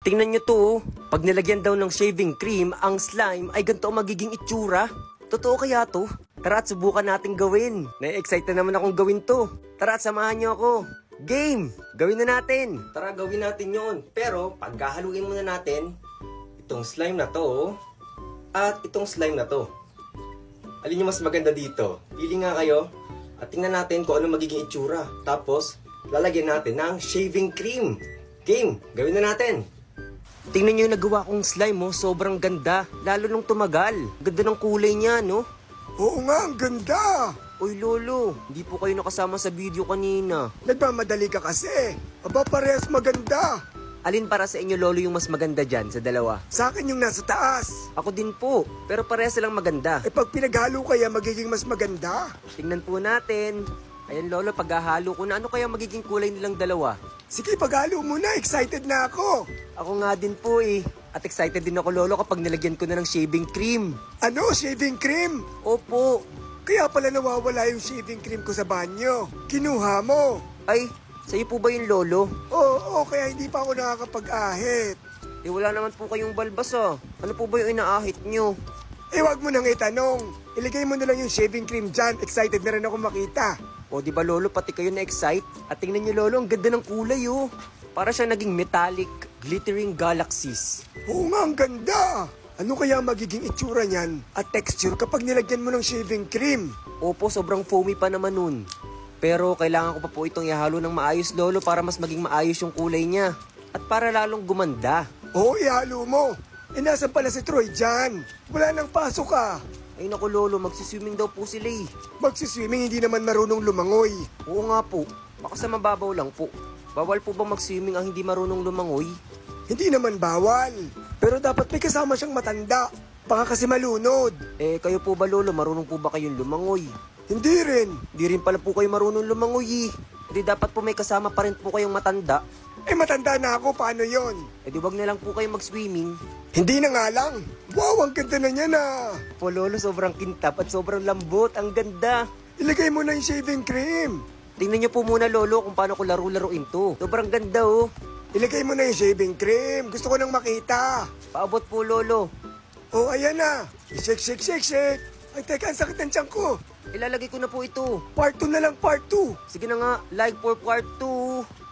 Tingnan nyo to, oh. Pag nilagyan daw ng shaving cream, ang slime ay ganito ang magiging itsura. Totoo kaya to? Tara at subukan natin gawin. Na-excite na naman akong gawin to. Tara at samahan nyo ako. Game! Gawin na natin. Tara, gawin natin yon. Pero, paghahaluin muna natin itong slime na to at itong slime na to. Alin yung mas maganda dito? Pili nga kayo at tingnan natin kung ano magiging itsura. Tapos, lalagyan natin ng shaving cream. Game! Gawin na natin. Tingnan nyo yung nagawa kong slime, oh. Sobrang ganda. Lalo nung tumagal. Ganda ng kulay niya, no? Oo nga, ang ganda. Uy, Lolo. Hindi po kayo nakasama sa video kanina. Nagmamadali ka kasi. Aba, parehas maganda. Alin para sa inyo, Lolo, yung mas maganda dyan sa dalawa? Sa akin yung nasa taas. Ako din po. Pero parehas silang maganda. Eh pag pinaghalo kaya magiging mas maganda. Tingnan po natin. Ayan, Lolo, paghahalo ko na. Ano kaya magiging kulay nilang dalawa? Sige, paghalo mo na. Excited na ako. Ako nga din po eh. At excited din ako, Lolo, kapag nilagyan ko na ng shaving cream. Ano? Shaving cream? Opo. Kaya pala nawawala yung shaving cream ko sa banyo. Kinuha mo. Ay, sa'yo po ba yung Lolo? Oo, kaya hindi pa ako nakakapag-ahit. Eh, wala naman po kayong balbas ah. Ano po ba yung inaahit nyo? Eh, wag mo nang itanong. Ilagay mo na lang yung shaving cream dyan. Excited na rin ako makita. O, di ba, Lolo, pati kayo na-excite? At tingnan nyo, Lolo, ang ganda ng kulay, oh. Para siya naging metallic, glittering galaxies. Oo nga, ang ganda. Ano kaya magiging itsura niyan at texture kapag nilagyan mo ng shaving cream? Opo, sobrang foamy pa naman nun. Pero kailangan ko pa po itong ihalo ng maayos, Lolo, para mas maging maayos yung kulay niya. At para lalong gumanda. Oo, ihalo mo. Eh, nasan pala si Troy dyan? Wala nang pasok ah. Ay naku, Lolo, magsiswimming daw po sila eh. Magsiswimming, hindi naman marunong lumangoy. Oo nga po, baka sa mababaw lang po. Bawal po ba mag-swimming ang hindi marunong lumangoy? Hindi naman bawal. Pero dapat may kasama siyang matanda. Baka kasi malunod. Eh, kayo po ba, Lolo, marunong po ba kayong lumangoy? Hindi rin. Di rin pala po kayo marunong lumangoy eh. Hindi dapat po may kasama pa rin po kayong matanda. Eh, matanda na ako, paano yon? Eh, di wag na lang po kayo mag-swimming. Hindi na nga lang. Wow, ang ganda na niya na. Po, Lolo, sobrang kintab at sobrang lambot. Ang ganda. Ilagay mo na yung shaving cream. Tingnan niyo po muna, Lolo, kung paano ko laro-laruin to. Sobrang ganda, oh. Ilagay mo na yung shaving cream. Gusto ko nang makita. Paabot po, Lolo. Oh, ayan na. Shake, shake, shake, shake. Ay, teka, ang sakit ng tiyan ko. Ilalagay ko na po ito. Part 2 na lang, part 2. Sige na nga, like for part 2.